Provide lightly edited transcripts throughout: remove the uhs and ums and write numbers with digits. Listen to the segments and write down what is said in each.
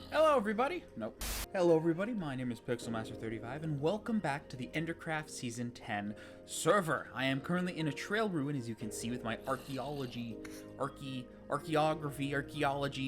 Hello everybody! Nope. Hello everybody, my name is Pixelmaster35 and welcome back to the Endercraft Season 10 server. I am currently in a trail ruin, as you can see, with my archaeology,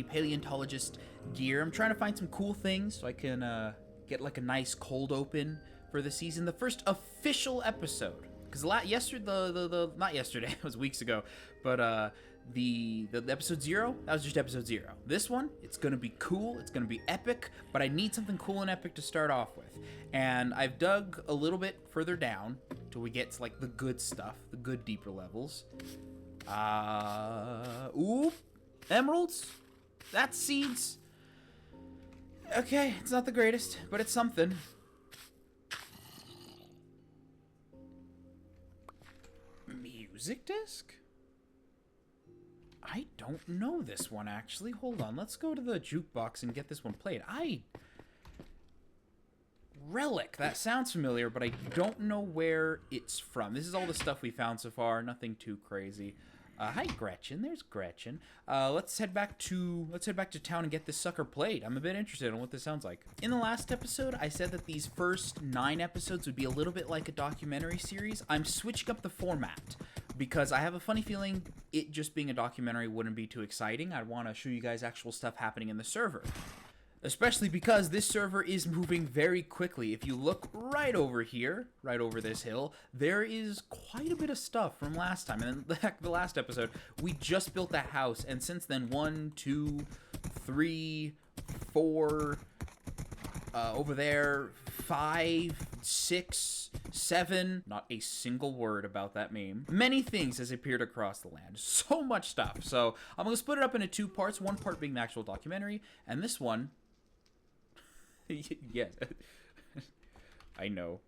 paleontologist gear. I'm trying to find some cool things so I can get like a nice cold open for the season. The first official episode. Because not yesterday, it was weeks ago, but the episode 0, that was just episode 0. This one, it's gonna be cool, it's gonna be epic, but I need something cool and epic to start off with. And I've dug a little bit further down till we get to like the good stuff, the good deeper levels. Ooh, emeralds, that's seeds. Okay, it's not the greatest, but it's something. Music disc? I don't know this one, actually. Hold on, let's go to the jukebox and get this one played. Relic, that sounds familiar, but I don't know where it's from. This is all the stuff we found so far, nothing too crazy. Hi, Gretchen. There's Gretchen. Let's head back to town and get this sucker played. I'm a bit interested in what this sounds like. In the last episode, I said that these first 9 episodes would be a little bit like a documentary series. I'm switching up the format because I have a funny feeling it just being a documentary wouldn't be too exciting. I'd want to show you guys actual stuff happening in the server. Especially because this server is moving very quickly. If you look right over here, right over this hill, there is quite a bit of stuff from last time. And then the last episode, we just built that house. And since then, 1, 2, 3, 4, over there, 5, 6, 7. Not a single word about that meme. Many things has appeared across the land. So much stuff. So I'm going to split it up into 2 parts. One part being the actual documentary, and this one... Yes, I know.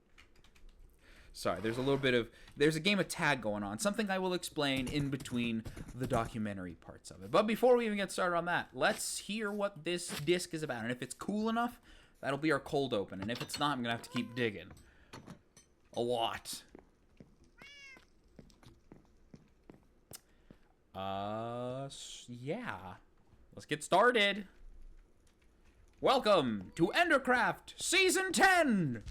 Sorry, there's a game of tag going on. Something I will explain in between the documentary parts of it. But before we even get started on that, let's hear what this disc is about. And if it's cool enough, that'll be our cold open. And if it's not, I'm gonna have to keep digging. A lot. Yeah. Let's get started. Welcome to Endercraft Season 10!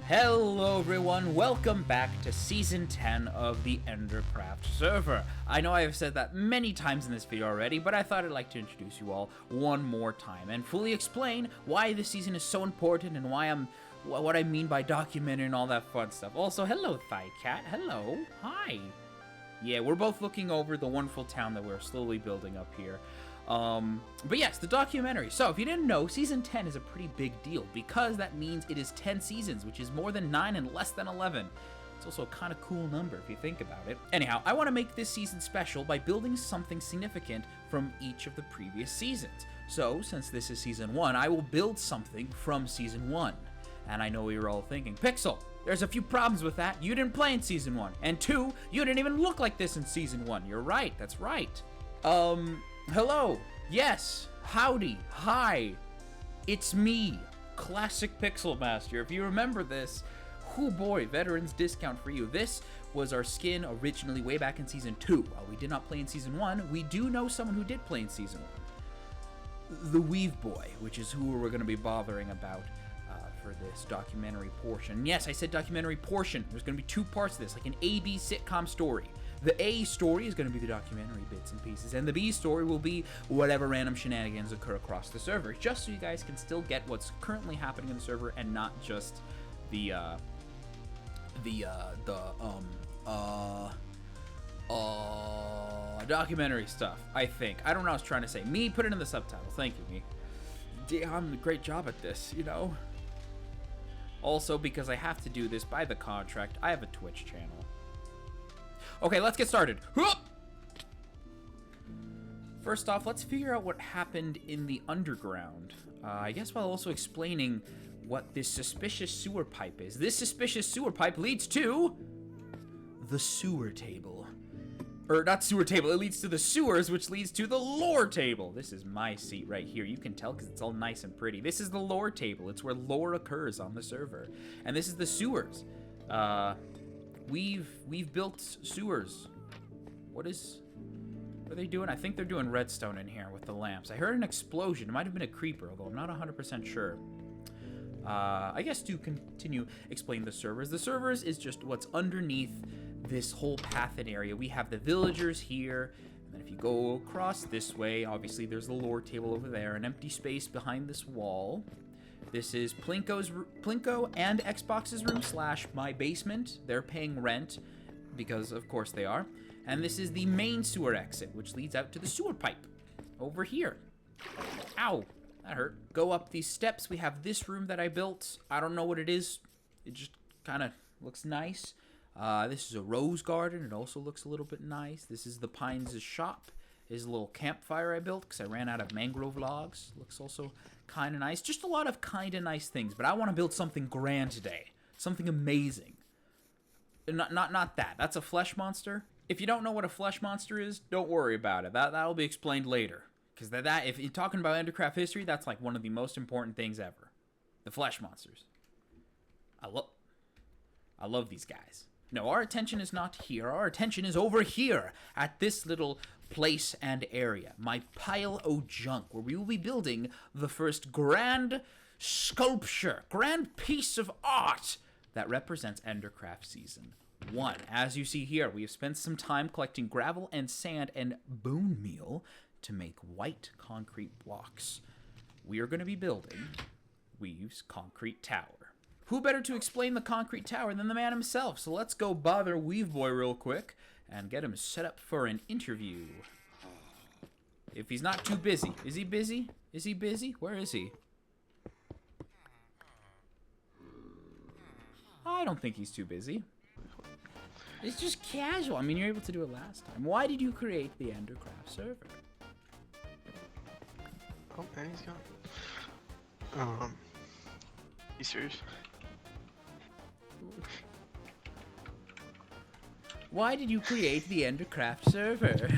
Hello everyone, welcome back to Season 10 of the Endercraft server. I know I have said that many times in this video already, but I thought I'd like to introduce you all one more time and fully explain why this season is so important and why what I mean by documentary and all that fun stuff. Also, hello Thigh Cat, hello, hi. Yeah, we're both looking over the wonderful town that we're slowly building up here. But yes, the documentary. So, if you didn't know, Season 10 is a pretty big deal because that means it is 10 seasons, which is more than 9 and less than 11. It's also a kind of cool number if you think about it. Anyhow, I want to make this season special by building something significant from each of the previous seasons. So, since this is Season 1, I will build something from Season 1. And I know we were all thinking, Pixel, there's a few problems with that. You didn't play in Season 1. And 2, you didn't even look like this in Season 1. You're right, that's right. Hello, yes, howdy, hi, it's me, Classic Pixel Master. If you remember this, oh boy, veterans discount for you. This was our skin originally way back in Season 2. While we did not play in Season 1, we do know someone who did play in Season 1. The Weave Boy, which is who we're going to be bothering about for this documentary portion. Yes, I said documentary portion. There's going to be 2 parts to this, like an A-B sitcom story. The A story is going to be the documentary bits and pieces, and the B story will be whatever random shenanigans occur across the server, just so you guys can still get what's currently happening in the server and not just the documentary stuff, I think. I don't know what I was trying to say. Me, put it in the subtitle. Thank you, me. I'm doing a great job at this, you know? Also, because I have to do this by the contract, I have a Twitch channel. Okay, let's get started. First off, let's figure out what happened in the underground. I guess while also explaining what this suspicious sewer pipe is. This suspicious sewer pipe leads to the sewer table. Or not sewer table, it leads to the sewers, which leads to the lore table. This is my seat right here. You can tell because it's all nice and pretty. This is the lore table. It's where lore occurs on the server. And this is the sewers. we've built sewers. What are they doing? I think they're doing redstone in here with the lamps. I heard an explosion. It might have been a creeper, although I'm not 100% sure. I guess to continue explain the servers. The servers is just what's underneath this whole pathed area. We have the villagers here, and then if you go across this way, obviously there's the lore table over there, an empty space behind this wall. This is Plinko and Xbox's room / my basement. They're paying rent, because of course they are. And this is the main sewer exit, which leads out to the sewer pipe over here. Ow, that hurt. Go up these steps. We have this room that I built. I don't know what it is. It just kind of looks nice. This is a rose garden. It also looks a little bit nice. This is the Pines' shop. Is a little campfire I built because I ran out of mangrove logs. Looks also kind of nice. Just a lot of kind of nice things. But I want to build something grand today. Something amazing. Not that. That's a flesh monster. If you don't know what a flesh monster is, don't worry about it. That'll be explained later. Because if you're talking about Endercraft history, that's like one of the most important things ever. The flesh monsters. I love these guys. No, our attention is not here. Our attention is over here at this little place and area. My pile o' junk, where we will be building the first grand sculpture, grand piece of art that represents Endercraft Season 1. As you see here, we have spent some time collecting gravel and sand and bone meal to make white concrete blocks. We are going to be building Weave's concrete tower. Who better to explain the concrete tower than the man himself? So let's go bother Weave Boy real quick and get him set up for an interview. If he's not too busy. Is he busy? Is he busy? Where is he? I don't think he's too busy. It's just casual. I mean, you're able to do it last time. Why did you create the Endercraft server? Oh, and he's gone. You serious? Why did you create the Endercraft server?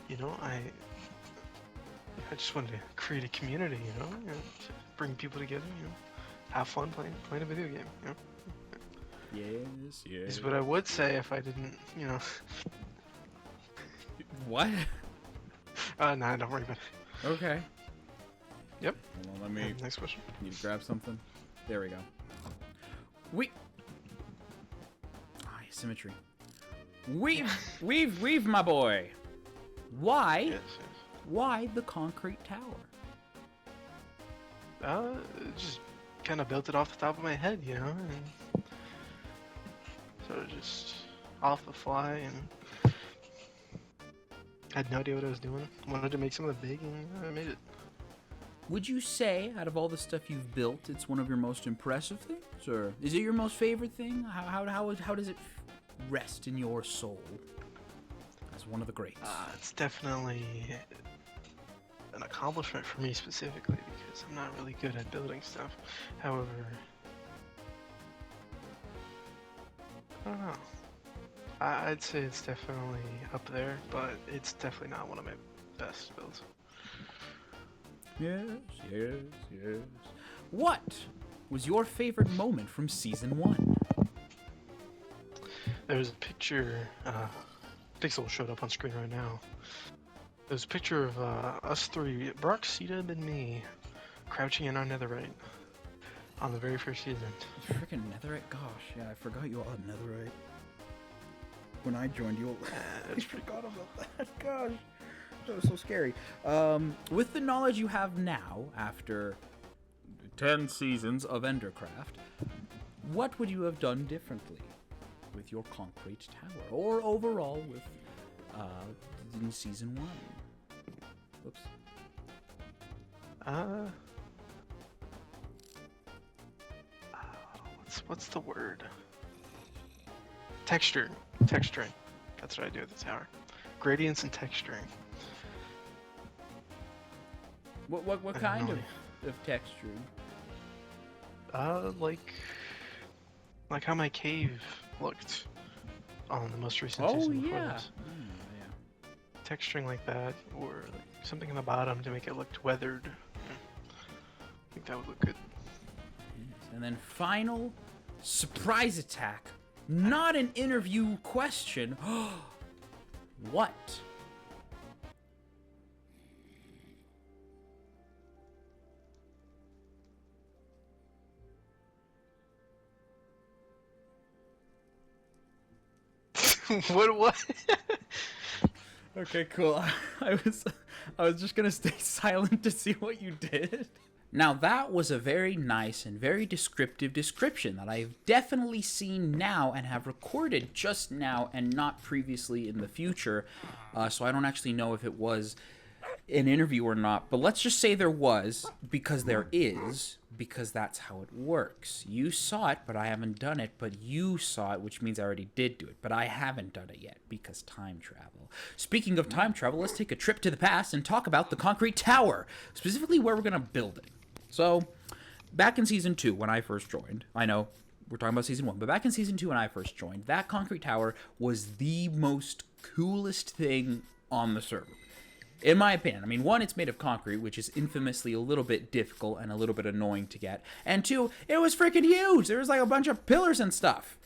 You know, I just wanted to create a community, you know, to bring people together, you know, have fun playing a video game, you know. Yes, yes. Is what I would say if I didn't, you know. What? Nah, don't worry about it. Okay. Yep. Hold on, let me. Next question. Need to grab something. There we go. Symmetry. Weave, my boy. Why? Yes. Why the concrete tower? Just kind of built it off the top of my head, you know, and sort of just off the fly, and had no idea what I was doing. Wanted to make something big, and I made it. Would you say, out of all the stuff you've built, it's one of your most impressive things, or is it your most favorite thing? How does it rest in your soul as one of the greats? It's definitely an accomplishment for me specifically because I'm not really good at building stuff. However, I don't know. I'd say it's definitely up there, but it's definitely not one of my best builds. Yes. What was your favorite moment from Season 1? There's a picture, Pixel showed up on screen right now. There's a picture of us three, Brock, C-Dub, and me, crouching in our netherite on the very first season. Freaking netherite? Gosh, yeah, I forgot you all had netherite. When I joined you, I forgot about that. Gosh, that was so scary. With the knowledge you have now, after 10 seasons of Endercraft, what would you have done differently with your concrete tower, or overall with in Season 1? Whoops. What's the word? Texturing. That's what I do with the tower. Gradients and texturing. What kind of texturing? Like how my cave looked on the most recent Oh season. yeah. Texturing like that, or like something in the bottom to make it look weathered. I think that would look good. And then final surprise attack. Not an interview question. What? What? Okay, cool. I was just gonna stay silent to see what you did. Now that was a very nice and very descriptive description that I've definitely seen now and have recorded just now and not previously in the future. So I don't actually know if it was an interview or not, but let's just say there was, because there is, because that's how it works. You saw it, but I haven't done it, but you saw it, which means I already did do it, but I haven't done it yet, because time travel. Speaking of time travel, let's take a trip to the past and talk about the concrete tower, specifically where we're going to build it. So, back in Season 2, when I first joined, I know we're talking about Season 1, but back in Season 2 when I first joined, that concrete tower was the most coolest thing on the server. In my opinion. I mean, one, it's made of concrete, which is infamously a little bit difficult and a little bit annoying to get. And two, it was freaking huge. There was like a bunch of pillars and stuff.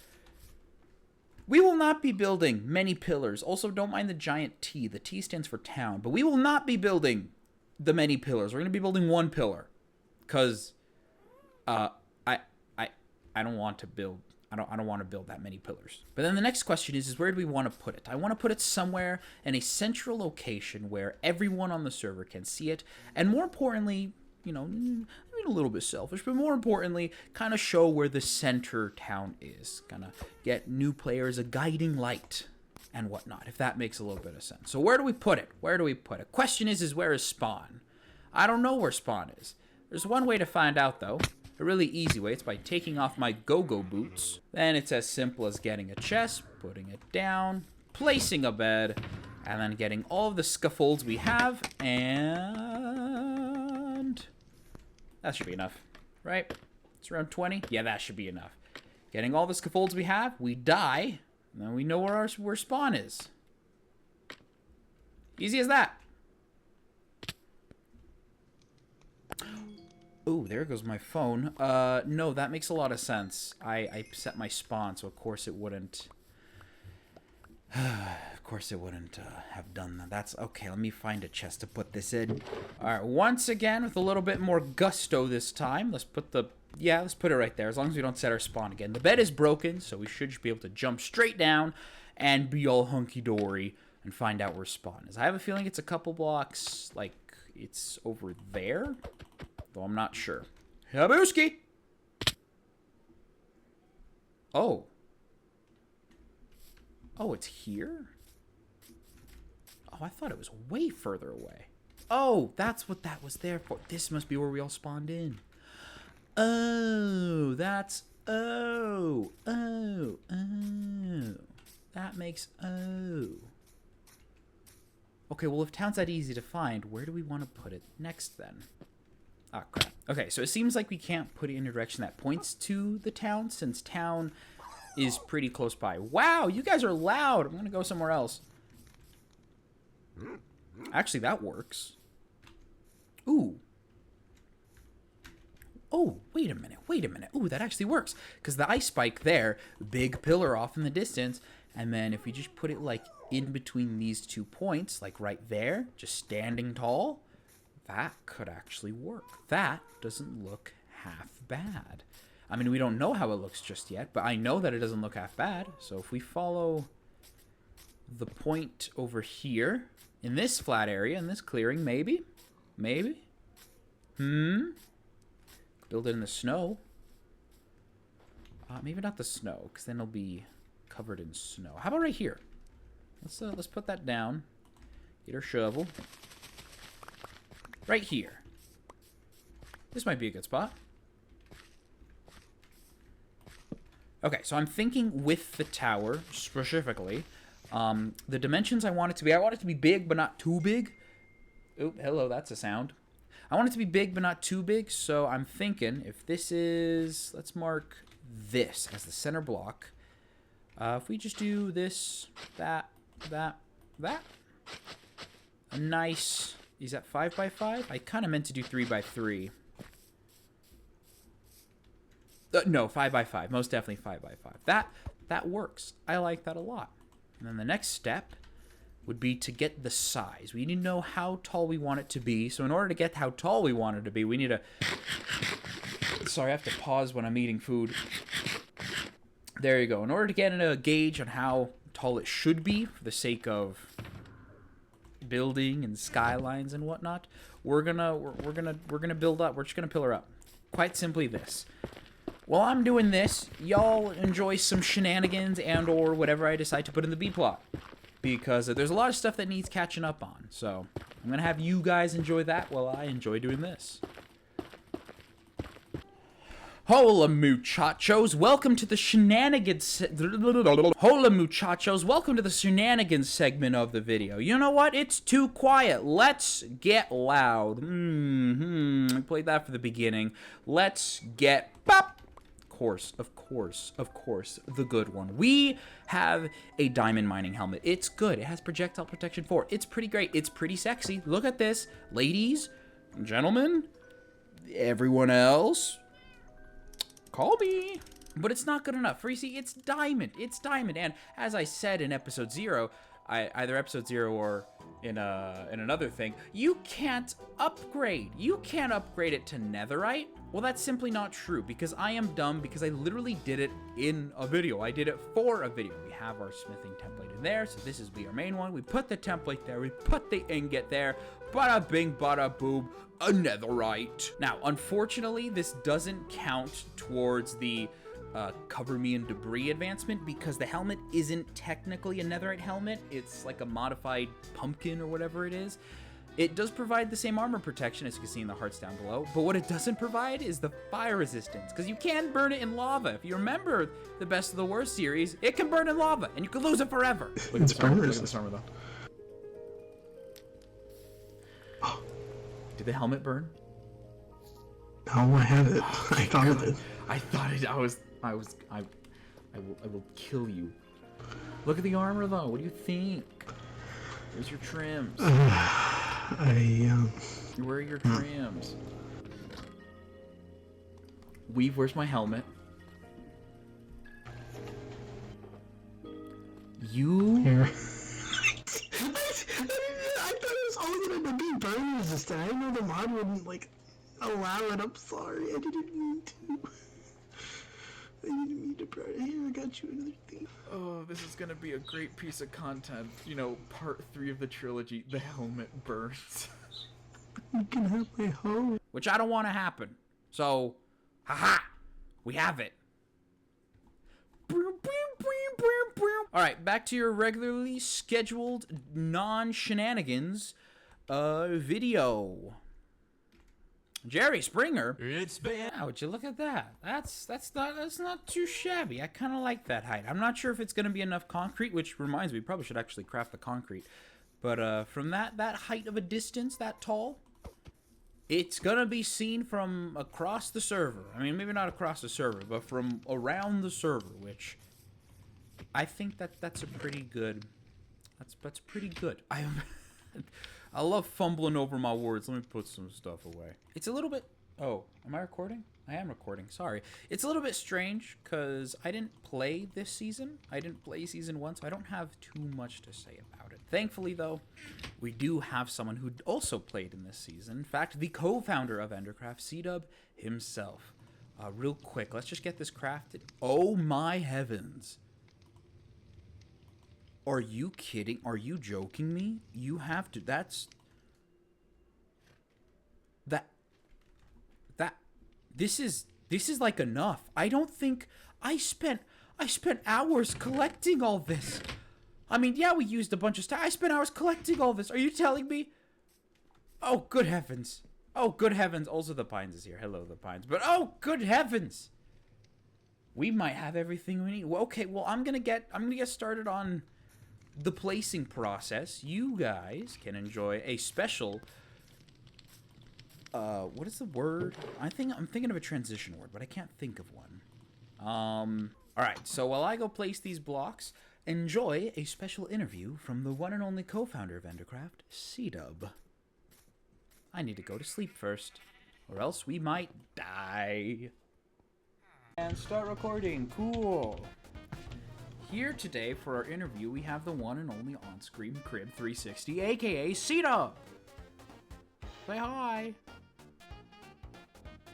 We will not be building many pillars. Also, don't mind the giant T. The T stands for town. But we will not be building the many pillars. We're going to be building one pillar. Because I don't want to build... I don't want to build that many pillars. But then the next question is where do we want to put it? I want to put it somewhere in a central location where everyone on the server can see it. And more importantly, you know, I mean a little bit selfish, but more importantly, kind of show where the center town is. Kind of get new players a guiding light and whatnot, if that makes a little bit of sense. So where do we put it? Where do we put it? Question is where is spawn? I don't know where spawn is. There's one way to find out, though. A really easy way. It's by taking off my go-go boots. Then it's as simple as getting a chest, putting it down, placing a bed, and then getting all of the scaffolds we have, and that should be enough, right? It's around 20. Yeah, that should be enough. Getting all the scaffolds we have, we die, and then we know where spawn is. Easy as that. Oh, there goes my phone. No, that makes a lot of sense. I set my spawn, so of course it wouldn't... of course it wouldn't have done that. That's... Okay, let me find a chest to put this in. Alright, once again, with a little bit more gusto this time, let's put the... Yeah, let's put it right there, as long as we don't set our spawn again. The bed is broken, so we should just be able to jump straight down and be all hunky-dory and find out where spawn is. I have a feeling it's a couple blocks, like, it's over there? Though I'm not sure. Habuski! Oh. Oh, it's here? Oh, I thought it was way further away. Oh, that's what that was there for. This must be where we all spawned in. Oh, that's... Oh. Oh. Oh. That makes... Oh. Okay, well, if town's that easy to find, where do we want to put it next, then? Ah, crap. Okay, so it seems like we can't put it in a direction that points to the town, since town is pretty close by. Wow, you guys are loud. I'm going to go somewhere else. Actually, that works. Ooh. Oh, wait a minute. Wait a minute. Ooh, that actually works. Because the ice spike there, big pillar off in the distance, and then if we just put it, like, in between these 2 points, like right there, just standing tall... That could actually work. That doesn't look half bad. I mean, we don't know how it looks just yet, but I know that it doesn't look half bad. So if we follow the point over here, in this flat area, in this clearing, maybe? Maybe? Build it in the snow. Maybe not the snow, because then it'll be covered in snow. How about right here? Let's put that down. Get our shovel. Right here. This might be a good spot. Okay, so I'm thinking with the tower, specifically. The dimensions I want it to be big, but not too big. Oh, hello, that's a sound. I want it to be big, but not too big, so I'm thinking if this is... Let's mark this as the center block. If we just do this, that. A nice... Is that 5x5? I kind of meant to do 3x3. No, 5x5. Most definitely 5x5. That works. I like that a lot. And then the next step would be to get the size. We need to know how tall we want it to be. So in order to get how tall we want it to be, we need to... Sorry, I have to pause when I'm eating food. There you go. In order to get a gauge on how tall it should be, for the sake of building and skylines and whatnot, we're gonna build up. We're just gonna pillar up. Quite simply this. While I'm doing this, y'all enjoy some shenanigans and or whatever I decide to put in the B plot, because there's a lot of stuff that needs catching up on. So I'm gonna have you guys enjoy that while I enjoy doing this. Hola muchachos, welcome to the shenanigans. Hola muchachos, welcome to the shenanigans segment of the video. You know what? It's too quiet. Let's get loud. I played that for the beginning. Let's get pop. Of course, the good one. We have a diamond mining helmet. It's good. It has projectile protection 4. It's pretty great. It's pretty sexy. Look at this, ladies, gentlemen, everyone else. Call me. But it's not good enough. For you see, it's diamond. It's diamond. And as I said in episode 0, either episode 0 or in another thing, you can't upgrade. You can't upgrade it to netherite. Well, that's simply not true, because I am dumb, because I literally did it in a video. I did it for a video. We have our smithing template in there, so this is our main one. We put the template there. We put the ingot there. Bada bing, bada boom, a netherite. Now, unfortunately, this doesn't count towards the cover me in debris advancement, because the helmet isn't technically a netherite helmet. It's like a modified pumpkin or whatever it is. It does provide the same armor protection, as you can see in the hearts down below, but what it doesn't provide is the fire resistance, because you can burn it in lava. If you remember the Best of the Worst series, it can burn in lava, and you can lose it forever. Look at this armor, though. Did the helmet burn? No, I have it. I thought of it. I thought it. I will kill you. Look at the armor, though. What do you think? Where's your trims? Where are your trims? Weave, where's my helmet? You? Here. I thought it was only gonna be burn resistant. I didn't know the mod wouldn't, like, allow it. I'm sorry. I didn't mean to. I didn't mean to burn it. Here, I got you another thing. Oh, this is gonna be a great piece of content. You know, part 3 of the trilogy, the helmet burns. You can have my home. Which I don't want to happen. So, haha, we have it. Alright, back to your regularly scheduled non-shenanigans video. Jerry Springer. It's been. Wow, would you look at that? That's not too shabby. I kind of like that height. I'm not sure if it's going to be enough concrete, which reminds me, probably should actually craft the concrete. But from that height of a distance, that tall, it's going to be seen from across the server. I mean, maybe not across the server, but from around the server, which I think that's a pretty good. That's pretty good. I love fumbling over my words. Let me put some stuff away. It's a little bit... Oh, am I recording? I am recording. Sorry. It's a little bit strange because I didn't play this season. I didn't play season 1, so I don't have too much to say about it. Thankfully, though, we do have someone who also played in this season. In fact, the co-founder of Endercraft, C-Dub himself. Real quick, let's just get this crafted. Oh my heavens. Are you kidding? Are you joking me? You have to... This is like enough. I don't think... I spent hours collecting all this. I mean, yeah, we used a bunch of stuff. I spent hours collecting all this. Are you telling me? Oh, good heavens. Oh, good heavens. Also, the Pines is here. Hello, the Pines. But, oh, good heavens. We might have everything we need. Well, okay, well, I'm gonna get started on the placing process. You guys can enjoy a special... what is the word? I'm thinking of a transition word, but I can't think of one. Alright, so while I go place these blocks, enjoy a special interview from the one and only co-founder of Endercraft, C-Dub. I need to go to sleep first, or else we might die. And start recording. Cool. Here today for our interview, we have the one and only on-screen Crib 360, aka Cedar. Say hi.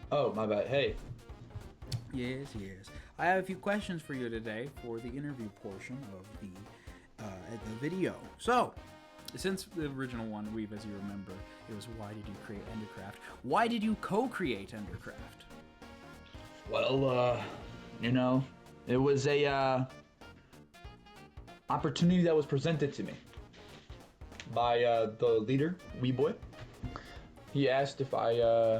Oh, my bad. Hey. Yes. I have a few questions for you today for the interview portion of the video. So, since the original one, as you remember, it was why did you create Endercraft? Why did you co-create Endercraft? Well, it was a opportunity that was presented to me by the leader, Weeboy. He asked if I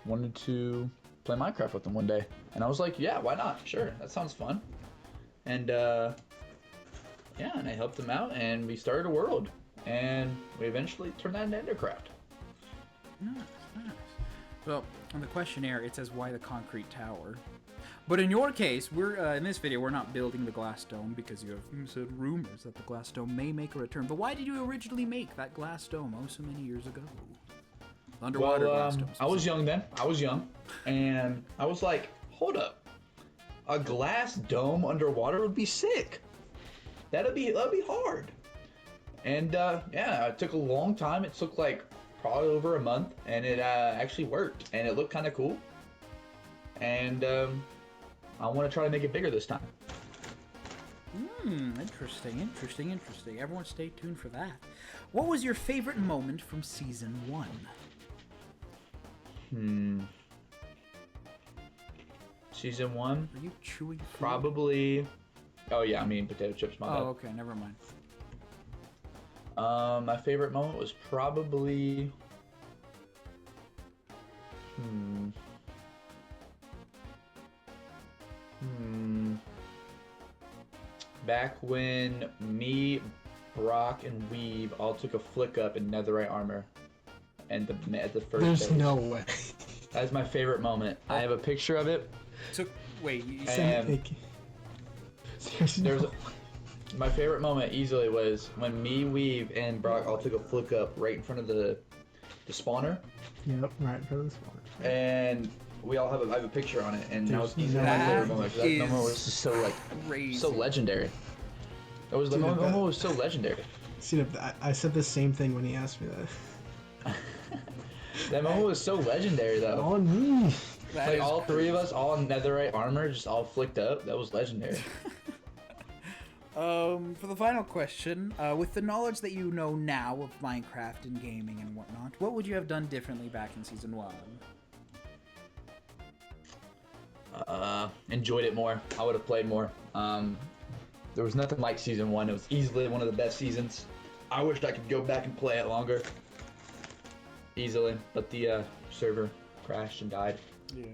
wanted to play Minecraft with him one day, and I was like, yeah, why not? Sure, that sounds fun. And and I helped him out, and we started a world, and we eventually turned that into Endercraft. Nice. So, on the questionnaire, it says, why the concrete tower? But in your case, we're in this video, we're not building the glass dome because you have said rumors that the glass dome may make a return. But why did you originally make that glass dome so many years ago? Underwater glass dome. I was young then. And I was like, hold up. A glass dome underwater would be sick. That'd be hard. And it took a long time. It took like probably over a month, and it actually worked, and it looked kind of cool. And I want to try to make it bigger this time. Interesting. Everyone stay tuned for that. What was your favorite moment from season 1? Season 1? Are you chewing food? Probably. Oh yeah, I'm eating potato chips. My bad. Oh, okay, never mind. My favorite moment was probably. Back when me, Brock, and Weave all took a flick up in netherite armor, and at the first. There's phase. no way. That's my favorite moment. I have a picture of it. Wait, you And Seriously, my favorite moment easily was when me, Weave, and Brock all took a flick up right in front of the spawner. Yep, right in front of the spawner. And we all I have a picture on it, and that was There's easily my no favorite way. moment. 'Cause that moment was just so legendary. It was the Dude, moment was so legendary. See, I said the same thing when he asked me that. That moment was so legendary, though. On me. Like all three of us, all in netherite armor, just all flicked up. That was legendary. For the final question, with the knowledge that you know now of Minecraft and gaming and whatnot, what would you have done differently back in season 1? Enjoyed it more. I would have played more. There was nothing like season 1. It was easily one of the best seasons. I wished I could go back and play it longer. Easily, but the server crashed and died. Yeah.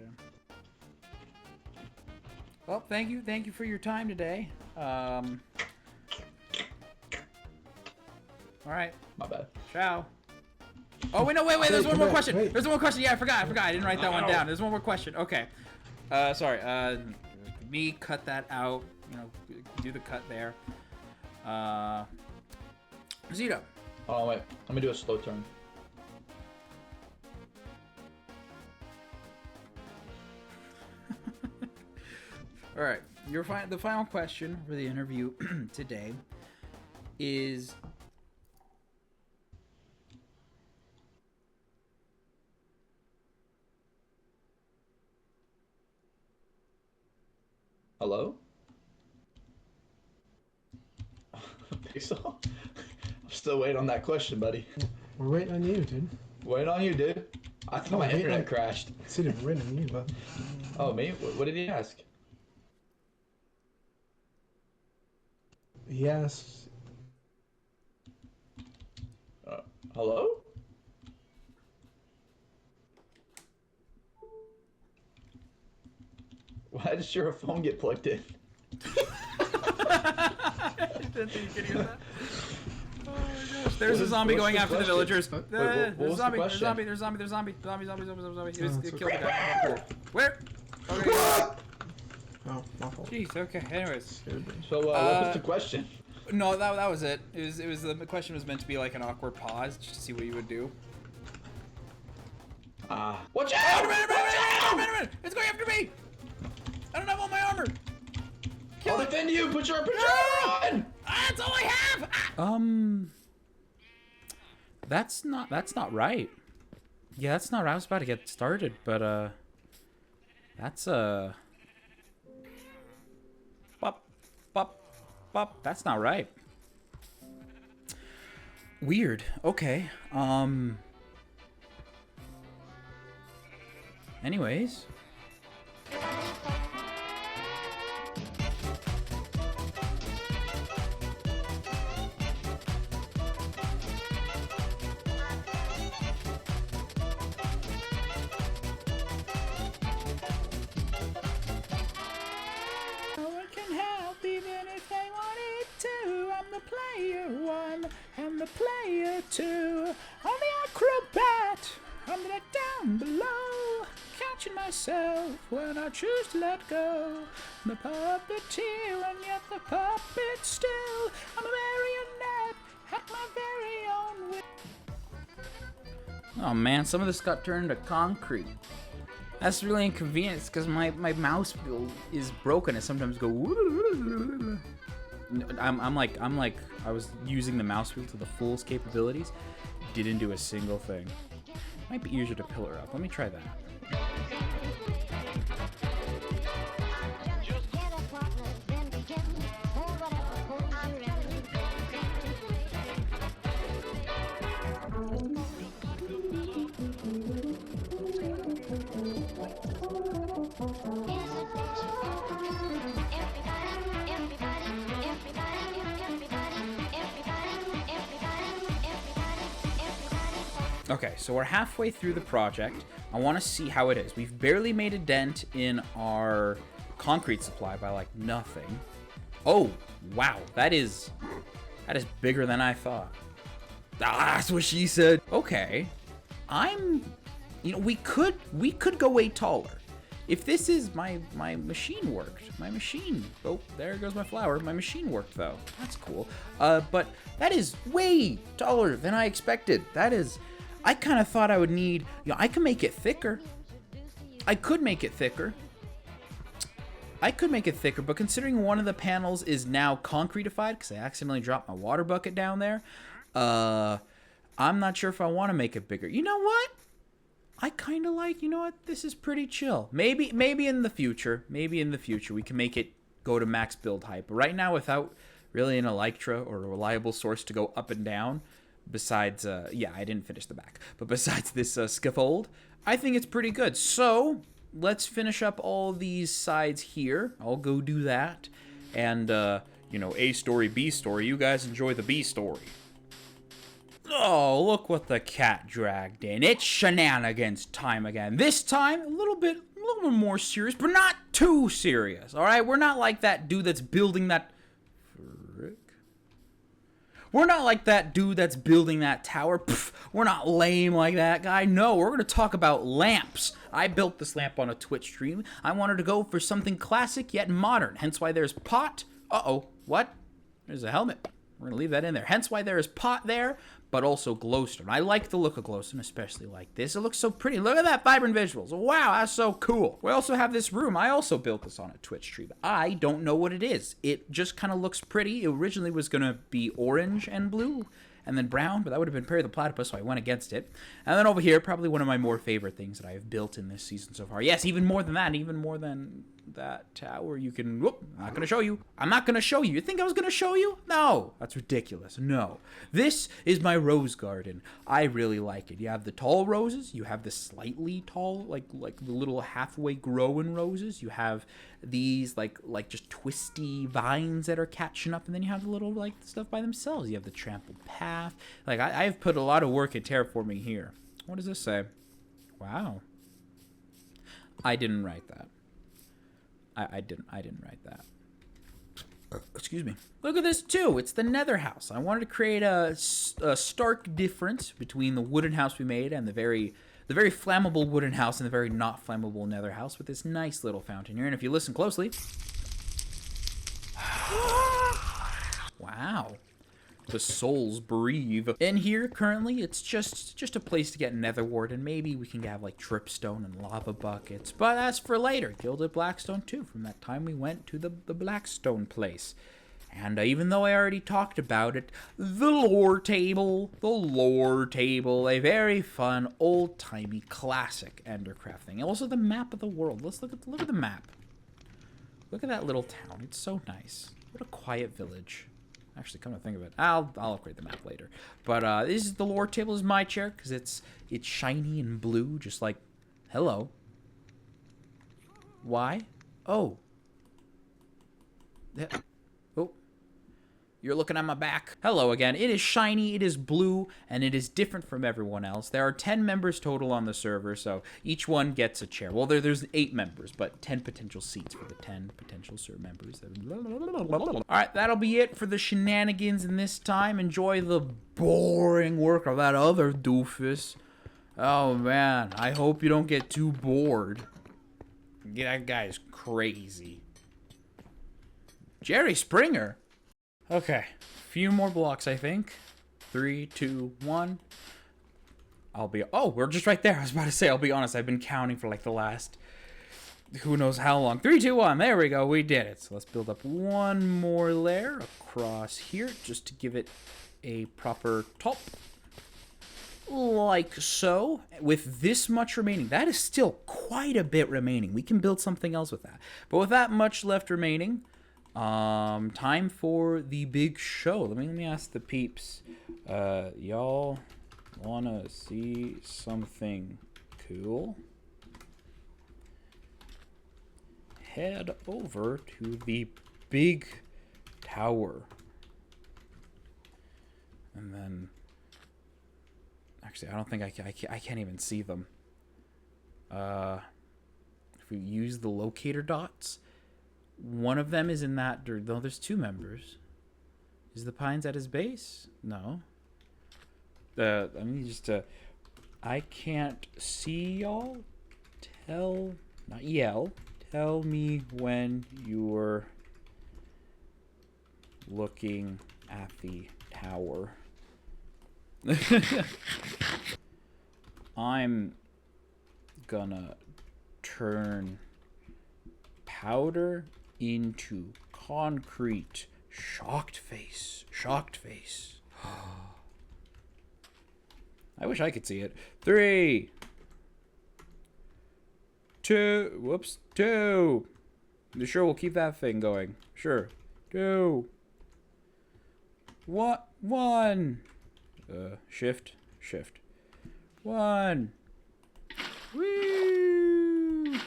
Well, thank you for your time today. All right. My bad. Ciao. Oh wait, there's one more question. wait. There's one more question. Yeah, I forgot. I didn't write that one down. There's one more question. Okay. Sorry. Me cut that out. Do the cut there. Zito. Oh wait, let me do a slow turn. All right. The final question for the interview today is. Hello? Pixel? I'm still waiting on that question, buddy. We're waiting on you, dude. Waiting on you, dude. I thought my internet crashed. See, we're waiting on you, bud. Oh, me? What did he ask? He asked. Hello? Why does your phone get plugged in? Didn't think you could hear that. Oh my gosh. There's a zombie going after the villagers. There's a zombie. It killed the guy. Where? Okay. Oh, my fault. Jeez. Okay. Anyways. So, what was the question? No, that was it. It was the question was meant to be like an awkward pause just to see what you would do. Watch out! Wait a minute! It's going after me! defend you. Put your armor on. That's all I have. That's not right. Yeah, that's not. I was about to get started, but that's Bop, bop, bop. That's not right. Weird. Okay. Anyways. Player 1 and the player 2. I'm the acrobat. I'm the down below, catching myself when I choose to let go. I'm the puppeteer and yet the puppet still. I'm a marionette at my very own will. Oh man, some of this got turned to concrete. That's really inconvenient because my mouse wheel is broken. I sometimes go. I'm like I was using the mouse wheel to the fullest capabilities. Didn't do a single thing. Might be easier to pillar up. Let me try that. Okay, so we're halfway through the project. I want to see how it is. We've barely made a dent in our concrete supply by like nothing. Oh, wow, that is bigger than I thought. Ah, that's what she said. Okay, we could go way taller. If this is my machine worked. My machine. Oh, there goes my flower. My machine worked though. That's cool. But that is way taller than I expected. That is. I kind of thought I would need, I can make it thicker. I could make it thicker, but considering one of the panels is now concretified because I accidentally dropped my water bucket down there, I'm not sure if I want to make it bigger. You know what? I kind of like, this is pretty chill. Maybe in the future, we can make it go to max build height. But right now, without really an Elytra or a reliable source to go up and down, besides, yeah, I didn't finish the back, but besides this scaffold, I think it's pretty good. So let's finish up all these sides here. I'll go do that. And, A story, B story. You guys enjoy the B story. Oh, look what the cat dragged in. It's shenanigans time again. This time, a little bit more serious, but not too serious. All right, we're not like that dude that's building that. We're not like that dude that's building that tower. Pff, we're not lame like that guy. No, we're going to talk about lamps. I built this lamp on a Twitch stream. I wanted to go for something classic yet modern. Hence why there's pot. Uh-oh. What? There's a helmet. We're going to leave that in there. Hence why there is pot there, but also glowstone. I like the look of glowstone, especially like this. It looks so pretty. Look at that vibrant visuals. Wow, that's so cool. We also have this room. I also built this on a Twitch stream. I don't know what it is. It just kind of looks pretty. It originally was going to be orange and blue and then brown, but that would have been Perry the Platypus, so I went against it. And then over here, probably one of my more favorite things that I have built in this season so far. Yes, even more than that tower. You can, whoop, I'm not going to show you. I'm not going to show you. You think I was going to show you? No, that's ridiculous. No. This is my rose garden. I really like it. You have the tall roses. You have the slightly tall, like the little halfway growing roses. You have these like just twisty vines that are catching up, and then you have the little like stuff by themselves. You have the trampled path. Like I've put a lot of work in terraforming here. What does this say? Wow. I didn't write that. I didn't write that. Excuse me. Look at this too. It's the nether house. I wanted to create a stark difference between the wooden house we made and the very flammable wooden house and the very not flammable nether house with this nice little fountain here. And if you listen closely, wow, the souls breathe. And here, currently, it's just a place to get netherwort, and maybe we can have, like, dripstone and lava buckets. But that's for later. Gilded Blackstone, too, from that time we went to the Blackstone place. And even though I already talked about it, the lore table, a very fun, old-timey, classic Endercraft thing. And also the map of the world. Let's look at the map. Look at that little town. It's so nice. What a quiet village. Actually, come to think of it, I'll upgrade the map later. But this is the lore table. Is my chair because it's shiny and blue, just like hello. Why? Oh. Yeah. Oh. You're looking at my back. Hello again. It is shiny, it is blue, and it is different from everyone else. There are 10 members total on the server, so each one gets a chair. Well, there's 8 members, but 10 potential seats for the 10 potential server members. Alright, that'll be it for the shenanigans in this time. Enjoy the boring work of that other doofus. Oh, man. I hope you don't get too bored. That guy's crazy. Jerry Springer? Okay, few more blocks, I think. 3, 2, 1. Oh, we're just right there. I was about to say, I'll be honest, I've been counting for like the last, who knows how long. 3, 2, 1, there we go, we did it. So let's build up one more layer across here, just to give it a proper top. Like so. With this much remaining, that is still quite a bit remaining. We can build something else with that. But with that much left remaining, time for the big show. Let me ask the peeps. Y'all wanna see something cool? Head over to the big tower. And then actually, I don't think I can't even see them. If we use the locator dots, one of them is in that. No, there's 2 members. Is the Pines at his base? No. Let me just. I can't see y'all. Not yell. Tell me when you're looking at the tower. I'm gonna turn powder into concrete. Shocked face. I wish I could see it. 3, 2. You sure we'll keep that thing going? Sure. 2. 1. Shift. 1. Woo!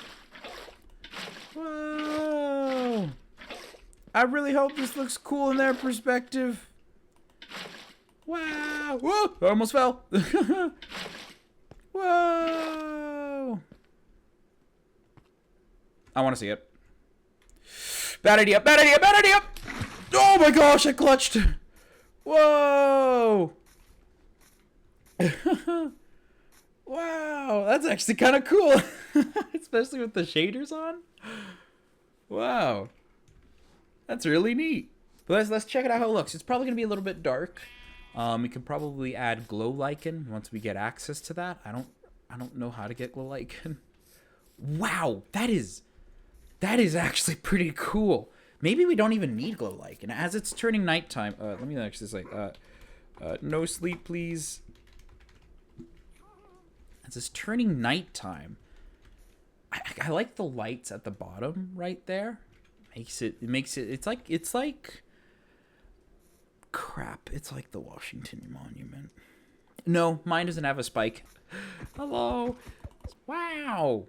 Whoa! I really hope this looks cool in their perspective. Wow! Whoa! I almost fell. Whoa! I want to see it. Bad idea! Oh my gosh! I clutched. Whoa! Wow, that's actually kind of cool. Especially with the shaders on. Wow. That's really neat. But let's check it out how it looks. It's probably going to be a little bit dark. We can probably add glow lichen once we get access to that. I don't know how to get glow lichen. Wow, that is actually pretty cool. Maybe we don't even need glow lichen. As it's turning nighttime, let me actually say, no sleep, please. As it's turning nighttime, I like the lights at the bottom right there. It's like crap. It's like the Washington Monument. No, mine doesn't have a spike. Hello. Wow.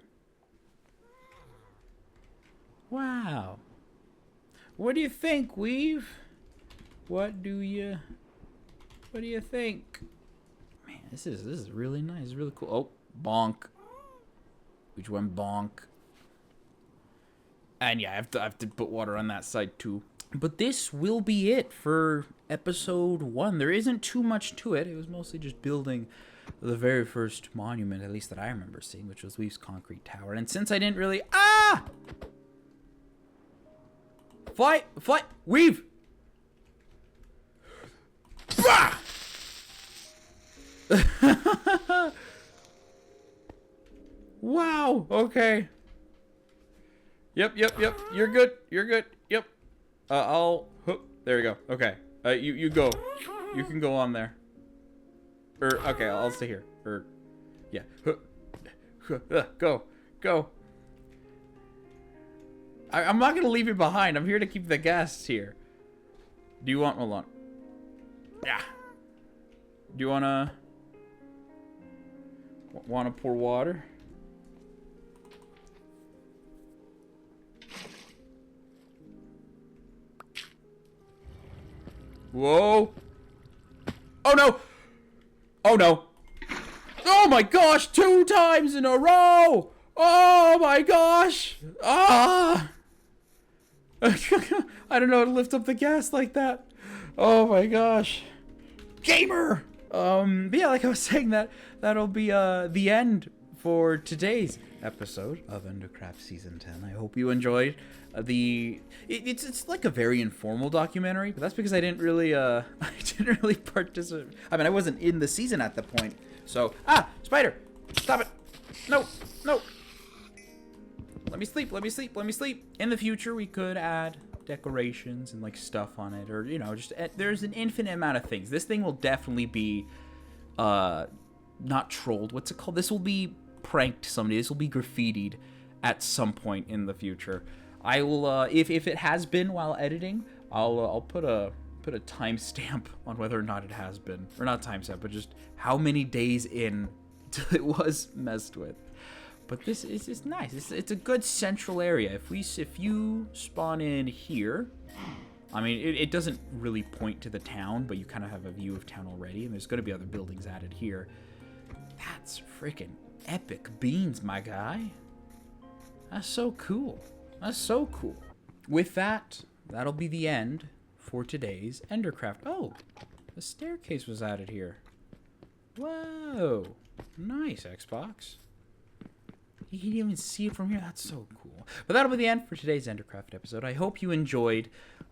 What do you think, Weave? What do you think? Man, this is really nice. Really cool. Oh, bonk. Which one? Bonk. And yeah, I have to put water on that side too. But this will be it for episode 1. There isn't too much to it. It was mostly just building the very first monument, at least that I remember seeing, which was Weave's concrete tower. And since I didn't really... Fly! Weave! Wow. Okay. Yep. You're good. You're good. Yep. There you go. Okay. You go. You can go on there. Okay, I'll stay here. Yeah. Go. I'm not gonna leave you behind. I'm here to keep the guests here. Do you want? Hold on. Yeah. Do you wanna pour water? Whoa. Oh no. Oh no. Oh my gosh, 2 times in a row. Oh my gosh. Ah. I don't know how to lift up the gas like that. Oh my gosh. Gamer. But yeah, like I was saying, that'll be the end for today's episode of Endercraft Season 10. I hope you enjoyed it's like a very informal documentary, but that's because I didn't really participate. I mean, I wasn't in the season at the point. So, spider, stop it. No. Let me sleep. In the future, we could add decorations and like stuff on it, or just there's an infinite amount of things. This thing will definitely be not trolled. What's it called? This will be pranked someday. This will be graffitied at some point in the future. I will if it has been while editing, I'll put a timestamp on whether or not it has been, or not timestamp, but just how many days in till it was messed with. But this is nice. It's a good central area. If you spawn in here, I mean, it doesn't really point to the town, but you kind of have a view of town already, and there's going to be other buildings added here. That's freaking epic beans, my guy. That's so cool. With that, that'll be the end for today's Endercraft. Oh, the staircase was added here. Whoa. Nice, Xbox. You can even see it from here. That's so cool. But that'll be the end for today's Endercraft episode. I hope you enjoyed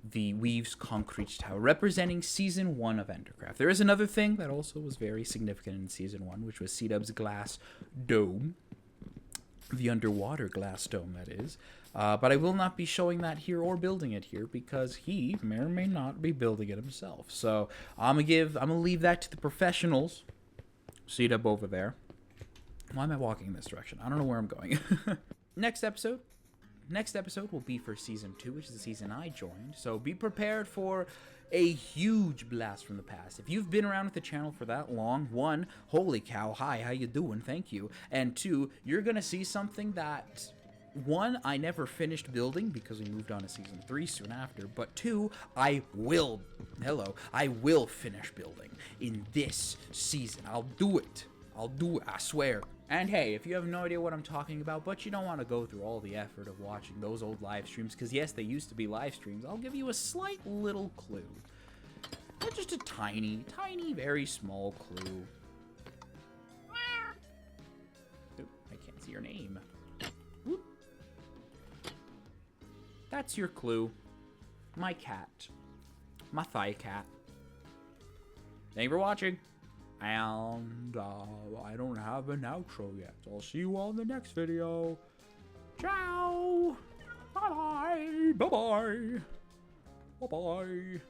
the Weaves Concrete Tower representing Season 1 of Endercraft. There is another thing that also was very significant in Season 1, which was C-Dub's glass dome. The underwater glass dome, that is. But I will not be showing that here or building it here because he may or may not be building it himself. So I'm gonna leave that to the professionals. C-Dub over there. Why am I walking in this direction? I don't know where I'm going. Next episode will be for Season 2, which is the season I joined. So be prepared for a huge blast from the past. If you've been around with the channel for that long, 1, holy cow, hi, how you doing? Thank you. And 2, you're going to see something that, 1, I never finished building because we moved on to Season 3 soon after. But 2, I will finish building in this season. I'll do it, I swear. And hey, if you have no idea what I'm talking about, but you don't want to go through all the effort of watching those old live streams, because yes, they used to be live streams, I'll give you a slight little clue. Just a tiny, very small clue. Oop, I can't see your name. Whoop. That's your clue. My cat. My thigh cat. Thank you for watching. And I don't have an outro yet. I'll see you all in the next video. Ciao. Bye-bye. Bye-bye. Bye-bye.